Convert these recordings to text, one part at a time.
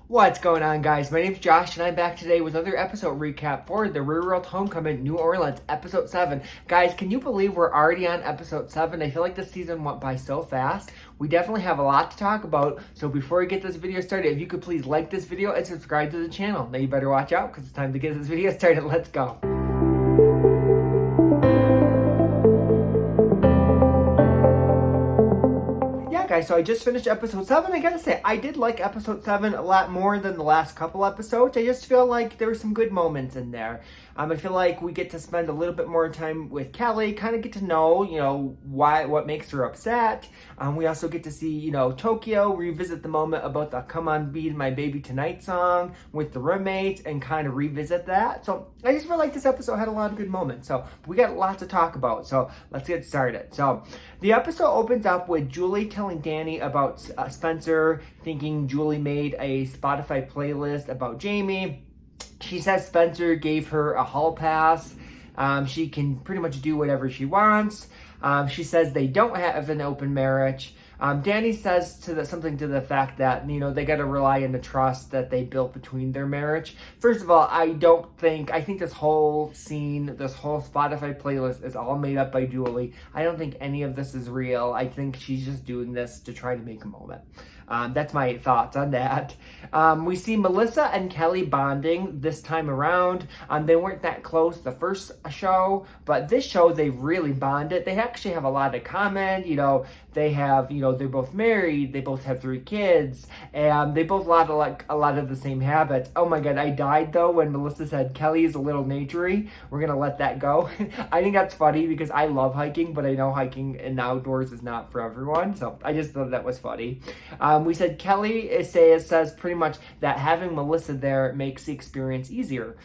What's going on, guys? My name's Josh, and I'm back today with another episode recap for the Real World Homecoming New Orleans, episode 7. Guys, can you believe we're already on episode 7? I feel like this season went by so fast. We definitely have a lot to talk about, so before we get this video started, if you could please like this video and subscribe to the channel. Now you better watch out, because it's time to get this video started. Let's go. Guys, so I just finished episode 7. I gotta say, I did like episode 7 a lot more than the last couple episodes. I just feel like there were some good moments in there. I feel like we get to spend a little bit more time with Kelly, kind of get to know, what makes her upset. We also get to see, Tokyo revisit the moment about the Come On Be My Baby Tonight song with the roommates and kind of revisit that. So I just feel like this episode had a lot of good moments. So we got a lot to talk about. So let's get started. So the episode opens up with Julie telling Danny about Spencer, thinking Julie made a Spotify playlist about Jamie. She says Spencer gave her a hall pass. She can pretty much do whatever she wants. She says they don't have an open marriage. Danny says something to the fact that, they got to rely on the trust that they built between their marriage. First of all, I think this whole scene, this whole Spotify playlist is all made up by Julie. I don't think any of this is real. I think she's just doing this to try to make a moment. That's my thoughts on that. We see Melissa and Kelly bonding this time around. They weren't that close the first show, but this show they really bonded. They actually have a lot in common. They have, they're both married. They both have 3 kids, and they both have a lot of the same habits. Oh my God, I died though when Melissa said Kelly is a little naturey. We're gonna let that go. I think that's funny because I love hiking, but I know hiking in outdoors is not for everyone. So I just thought that was funny. We said Kelly says pretty much that having Melissa there makes the experience easier.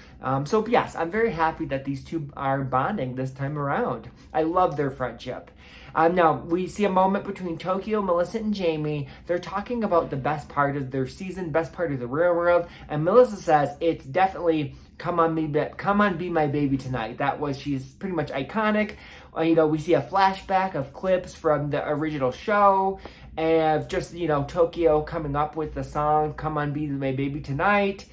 So yes, I'm very happy that these two are bonding this time around. I love their friendship. Now, we see a moment between Tokyo, Melissa, and Jamie. They're talking about the best part of their season, best part of the real world. And Melissa says it's definitely Come On Be My Baby Tonight. She's pretty much iconic. We see a flashback of clips from the original show. And just, Tokyo coming up with the song, Come On Be My Baby Tonight.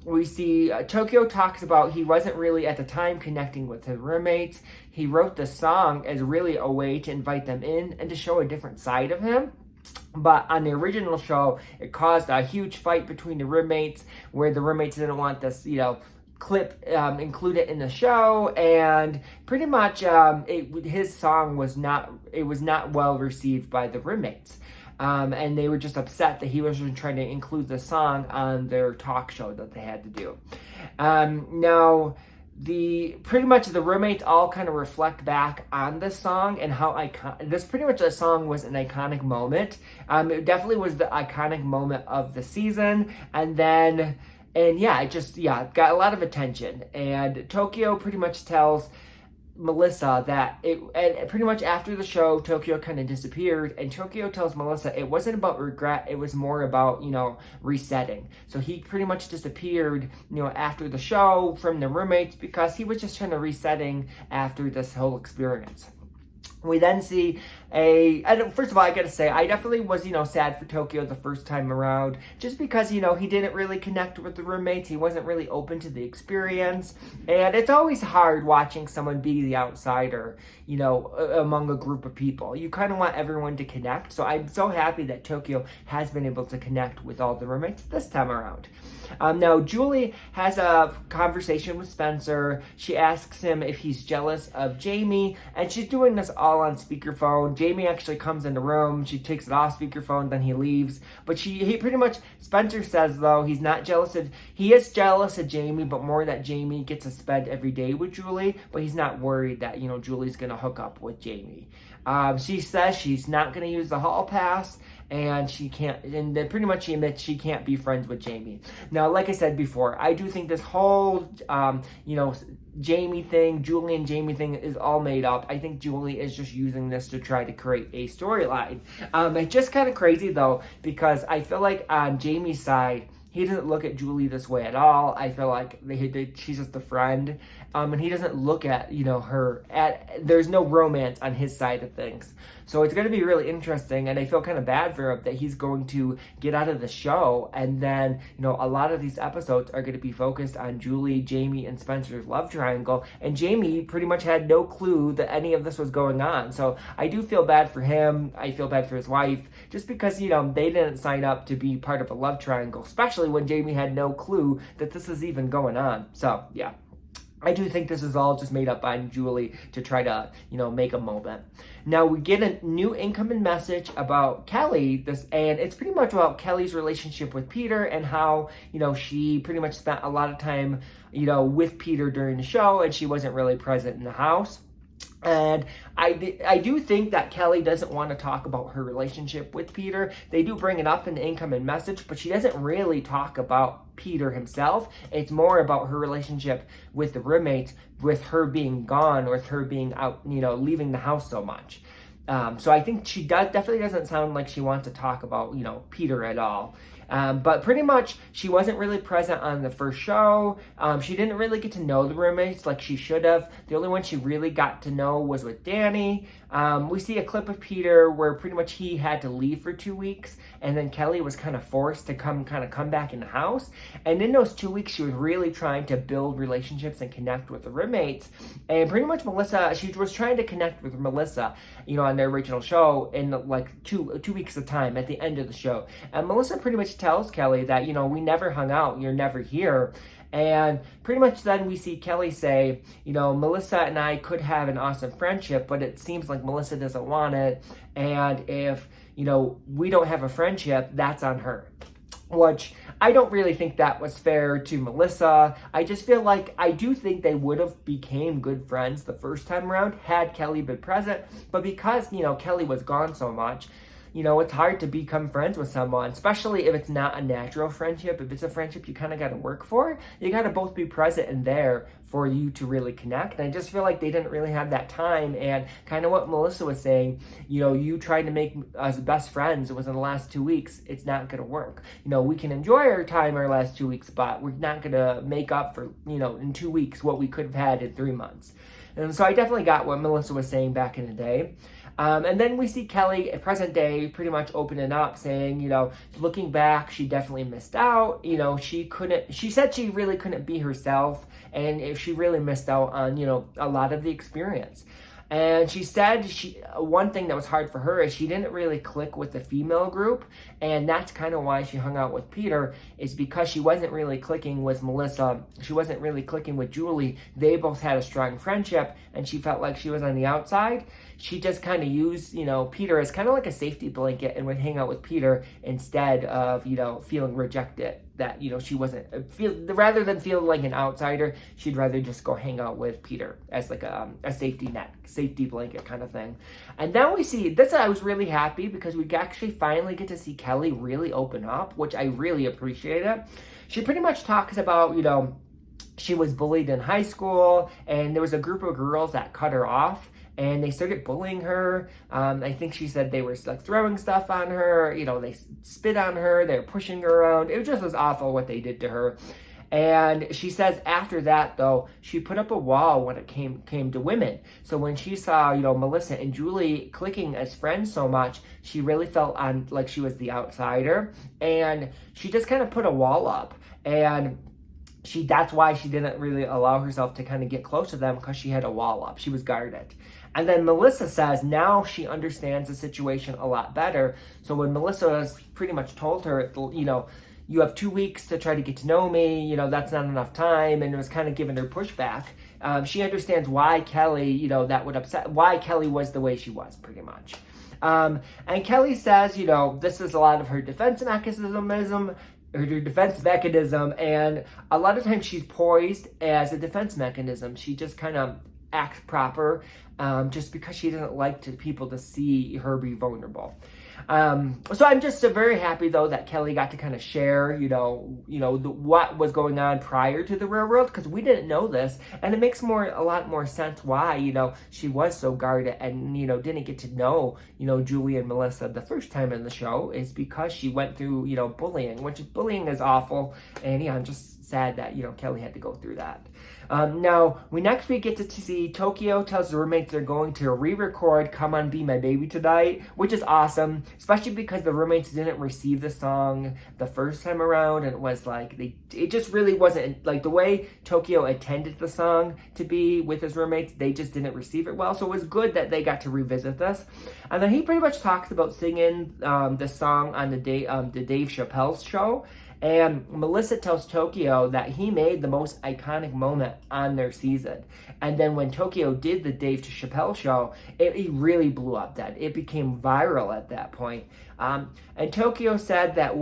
We see Tokyo talks about he wasn't really at the time connecting with his roommates. He wrote the song as really a way to invite them in and to show a different side of him. But on the original show, it caused a huge fight between the roommates where the roommates didn't want this, clip included in the show, and pretty much his song was not well received by the roommates. And they were just upset that he wasn't trying to include the song on their talk show that they had to do. Now, pretty much the roommates all kind of reflect back on this song and how the song was an iconic moment. It definitely was the iconic moment of the season, and it got a lot of attention. And Tokyo pretty much tells Melissa that and pretty much after the show, Tokyo kind of disappeared, and Tokyo tells Melissa it wasn't about regret, it was more about, resetting. So he pretty much disappeared, after the show from the roommates because he was just trying to resetting after this whole experience. We then see first of all, I gotta say, I definitely was, sad for Tokyo the first time around, just because, he didn't really connect with the roommates. He wasn't really open to the experience. And it's always hard watching someone be the outsider, among a group of people. You kind of want everyone to connect. So I'm so happy that Tokyo has been able to connect with all the roommates this time around. Now, Julie has a conversation with Spencer. She asks him if he's jealous of Jamie, and she's doing this all on speakerphone. Jamie actually comes in the room. She takes it off speakerphone, then he leaves. But Spencer says, though, he is jealous of Jamie, but more that Jamie gets to spend every day with Julie, but he's not worried that, Julie's going to hook up with Jamie. She says she's not going to use the hall pass, and she pretty much she admits she can't be friends with Jamie. Now, like I said before, I do think this whole, Jamie thing, Julie and Jamie thing is all made up. I think Julie is just using this to try to create a storyline. It's just kind of crazy, though, because I feel like on Jamie's side, he doesn't look at Julie this way at all. I feel like she's just a friend. And he doesn't look at, there's no romance on his side of things. So it's going to be really interesting, and I feel kind of bad for him that he's going to get out of the show, and then, a lot of these episodes are going to be focused on Julie, Jamie, and Spencer's love triangle, and Jamie pretty much had no clue that any of this was going on. So I do feel bad for him. I feel bad for his wife, just because, they didn't sign up to be part of a love triangle, especially when Jamie had no clue that this is even going on. So, yeah. I do think this is all just made up by Julie to try to, make a moment. Now we get a new incoming message about Kelly, and it's pretty much about Kelly's relationship with Peter and how, she pretty much spent a lot of time, with Peter during the show, and she wasn't really present in the house. And I do think that Kelly doesn't want to talk about her relationship with Peter. They do bring it up in the incoming message, but she doesn't really talk about Peter himself. It's more about her relationship with the roommates, with her being gone, with her being out, leaving the house so much. So I think she definitely doesn't sound like she wants to talk about, Peter at all. But pretty much, she wasn't really present on the first show. She didn't really get to know the roommates like she should have. The only one she really got to know was with Danny. We see a clip of Peter where pretty much he had to leave for 2 weeks, and then Kelly was kind of forced to come back in the house. And in those 2 weeks, she was really trying to build relationships and connect with the roommates. And pretty much she was trying to connect with Melissa, on the original show in like two weeks of time at the end of the show. And Melissa pretty much tells Kelly that, we never hung out, you're never here. And pretty much then we see Kelly say, Melissa and I could have an awesome friendship, but it seems like Melissa doesn't want it. And if, we don't have a friendship, that's on her. Which I don't really think that was fair to Melissa. I just feel like I do think they would have became good friends the first time around had Kelly been present. But because, Kelly was gone so much, it's hard to become friends with someone, especially if it's not a natural friendship. If it's a friendship you kind of got to work for, you got to both be present and there for you to really connect. And I just feel like they didn't really have that time. And kind of what Melissa was saying, you trying to make us best friends within the last 2 weeks, it's not going to work. We can enjoy our time our last 2 weeks, but we're not going to make up for, in 2 weeks what we could have had in 3 months. And so I definitely got what Melissa was saying back in the day. And then we see Kelly at present day pretty much opening up, saying, looking back, she definitely missed out. She said she really couldn't be herself, and if she really missed out on, a lot of the experience. And she said one thing that was hard for her is she didn't really click with the female group, and that's kind of why she hung out with Peter, is because she wasn't really clicking with Melissa. She wasn't really clicking with Julie. They both had a strong friendship, and she felt like she was on the outside. She just kind of used, Peter as kind of like a safety blanket and would hang out with Peter instead of, feeling rejected. That, she wasn't, rather than feeling like an outsider, she'd rather just go hang out with Peter as like a safety net, safety blanket kind of thing. And then we see, I was really happy because we actually finally get to see Kelly really open up, which I really appreciated. She pretty much talks about, she was bullied in high school, and there was a group of girls that cut her off, and they started bullying her. I think she said they were like throwing stuff on her, they spit on her, they were pushing her around. It just was awful what they did to her. And she says after that, though, she put up a wall when it came to women. So when she saw, Melissa and Julie clicking as friends so much, she really felt like she was the outsider. And she just kind of put a wall up. And that's why she didn't really allow herself to kind of get close to them, because she had a wall up. She was guarded. And then Melissa says now she understands the situation a lot better. So when Melissa has pretty much told her, you have 2 weeks to try to get to know me, that's not enough time, and it was kind of giving her pushback, she understands why Kelly, that would upset, why Kelly was the way she was, pretty much. And Kelly says, this is a lot of her defense mechanism, and a lot of times she's poised as a defense mechanism. She just kind of acts proper, just because she doesn't like people to see her be vulnerable. So I'm just very happy though that Kelly got to kind of share, what was going on prior to the railroad, because we didn't know this, and it makes a lot more sense why, she was so guarded and, didn't get to know, Julie and Melissa the first time in the show, is because she went through, bullying, bullying is awful, and I'm just sad that, Kelly had to go through that. Now, next we get to see Tokyo tells the roommates they're going to re-record Come On Be My Baby Tonight, which is awesome, especially because the roommates didn't receive the song the first time around, and it was like, it just really wasn't, like the way Tokyo intended the song to be with his roommates, they just didn't receive it well, so it was good that they got to revisit this. And then he pretty much talks about singing the song on the Dave Chappelle show. And Melissa tells Tokyo that he made the most iconic moment on their season. And then when Tokyo did the Dave Chappelle show, it really blew up then. It became viral at that point. And Tokyo said that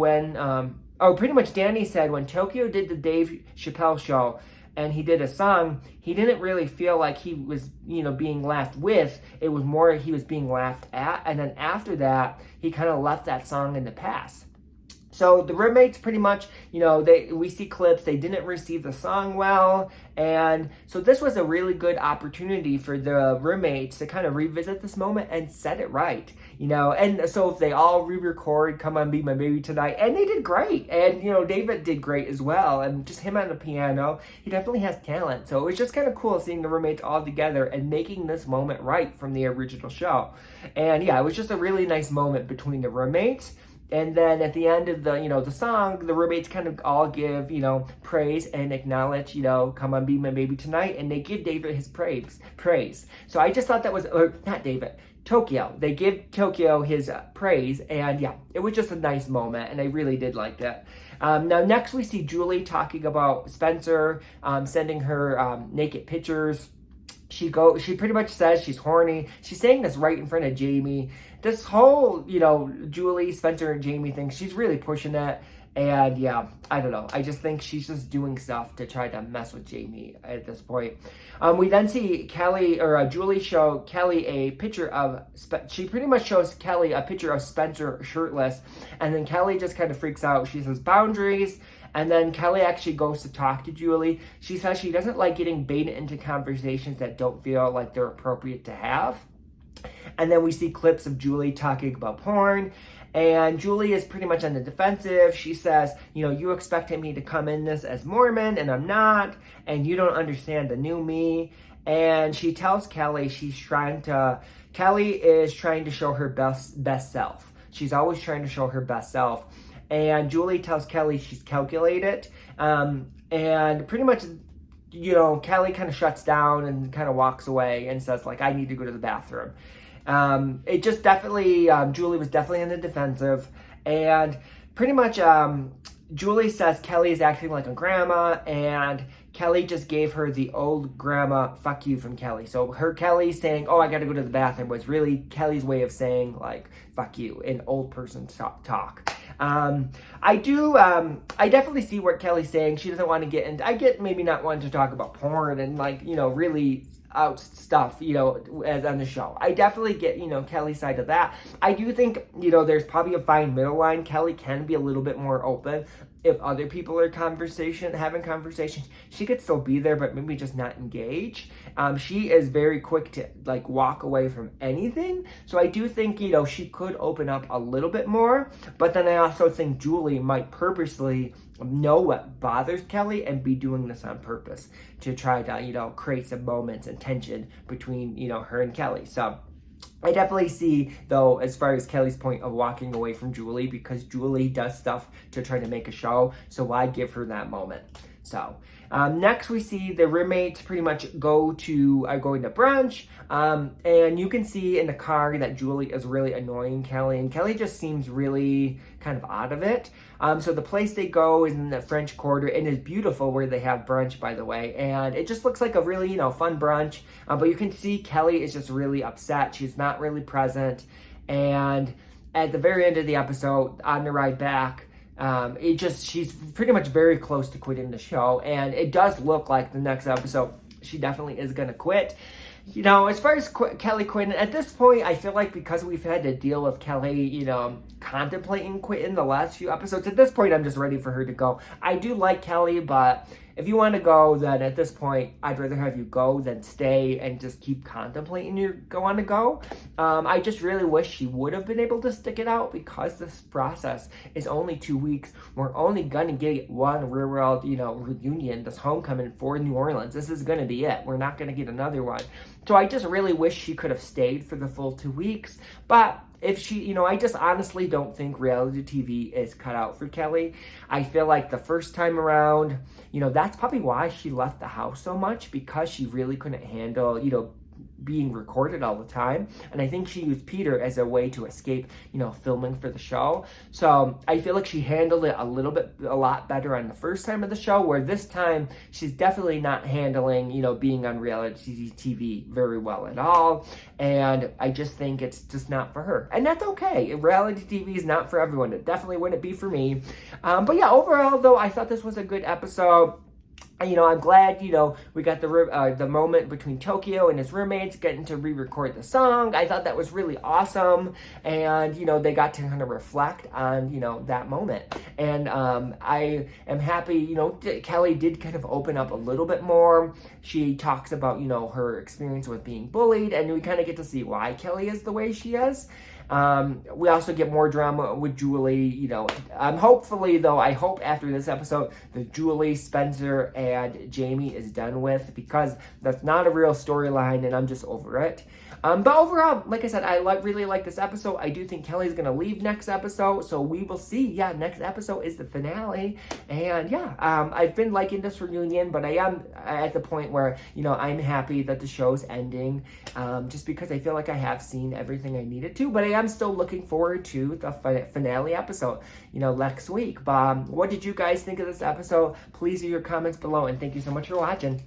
pretty much Danny said when Tokyo did the Dave Chappelle show and he did a song, he didn't really feel like he was, being laughed with. It was more he was being laughed at. And then after that, he kind of left that song in the past. So the roommates pretty much, we see clips, they didn't receive the song well, and so this was a really good opportunity for the roommates to kind of revisit this moment and set it right, and so if they all re-record Come On Be My Baby Tonight, and they did great, and, David did great as well, and just him on the piano, he definitely has talent, so it was just kind of cool seeing the roommates all together and making this moment right from the original show, and yeah, it was just a really nice moment between the roommates. And then at the end of the song, the roommates kind of all give, praise and acknowledge, Come On Be My Baby Tonight. And they give David his praise. So I just thought that was, not David, Tokyo. They give Tokyo his praise. And yeah, it was just a nice moment. And I really did like that. Now, next we see Julie talking about Spencer, sending her naked pictures. She pretty much says she's horny. She's saying this right in front of Jamie. This whole, Julie, Spencer, and Jamie thing, she's really pushing that. And yeah, I don't know. I just think she's just doing stuff to try to mess with Jamie at this point. We then see Julie show Kelly a picture of, she pretty much shows Kelly a picture of Spencer shirtless. And then Kelly just kind of freaks out. She says boundaries. And then Kelly actually goes to talk to Julie. She says she doesn't like getting baited into conversations that don't feel like they're appropriate to have. And then we see clips of Julie talking about porn. And Julie is pretty much on the defensive. She says, you expected me to come in this as Mormon, and I'm not. And you don't understand the new me. And she tells Kelly Kelly is trying to show her best self. She's always trying to show her best self. And Julie tells Kelly she's calculated. And pretty much, Kelly kind of shuts down and kind of walks away and says, I need to go to the bathroom. It just definitely, Julie was definitely in the defensive. And pretty much, Julie says Kelly is acting like a grandma, and Kelly just gave her the old grandma fuck you from Kelly. So her Kelly saying, I got to go to the bathroom was really Kelly's way of saying fuck you in old person talk. I definitely see what Kelly's saying. She doesn't want to get into, I get maybe not wanting to talk about porn and really out stuff, as on the show. I definitely get, Kelly's side of that. I do think, there's probably a fine middle line. Kelly can be a little bit more open. If other people are having conversations, she could still be there, but maybe just not engage. She is very quick to walk away from anything. So I do think, she could open up a little bit more. But then I also think Julie might purposely know what bothers Kelly and be doing this on purpose to try to, create some moments and tension between, her and Kelly. So I definitely see, though, as far as Kelly's point of walking away from Julie, because Julie does stuff to try to make a show, so why give her that moment? So, next we see the roommates pretty much going to brunch, and you can see in the car that Julie is really annoying Kelly, and Kelly just seems really kind of out of it. So the place they go is in the French Quarter, and it's beautiful where they have brunch, by the way, and it just looks like a really, fun brunch, but you can see Kelly is just really upset. She's not really present, and at the very end of the episode, on the ride back, she's pretty much very close to quitting the show, and it does look like the next episode she definitely is gonna quit. As far as Kelly Quinn, at this point, I feel like because we've had to deal with Kelly, contemplating quitting the last few episodes, at this point, I'm just ready for her to go. I do like Kelly, but if you want to go, then at this point, I'd rather have you go than stay and just keep contemplating you want to go. I just really wish she would have been able to stick it out because this process is only 2 weeks. We're only going to get one real world, reunion, this homecoming for New Orleans. This is going to be it. We're not going to get another one. So I just really wish she could have stayed for the full 2 weeks. But if she, I just honestly don't think reality TV is cut out for Kelly. I feel like the first time around, that's probably why she left the house so much, because she really couldn't handle, being recorded all the time. And I think she used Peter as a way to escape, filming for the show. So I feel like she handled it a lot better on the first time of the show, where this time she's definitely not handling, being on reality TV very well at all. And I just think it's just not for her. And that's okay. Reality TV is not for everyone. It definitely wouldn't be for me. But yeah, overall though, I thought this was a good episode. I'm glad, we got the moment between Tokyo and his roommates getting to re-record the song. I thought that was really awesome. And, they got to kind of reflect on, that moment. And I am happy, Kelly did kind of open up a little bit more. She talks about, her experience with being bullied, and we kind of get to see why Kelly is the way she is. We also get more drama with Julie, hopefully though, I hope after this episode that Julie, Spencer, and Jamie is done with, because that's not a real storyline and I'm just over it. But overall, like I said, I really like this episode. I do think Kelly's going to leave next episode, so we will see. Yeah, next episode is the finale. And yeah, I've been liking this reunion, but I am at the point where, I'm happy that the show's ending, just because I feel like I have seen everything I needed to. But I am still looking forward to the finale episode, next week. But what did you guys think of this episode? Please leave your comments below, and thank you so much for watching.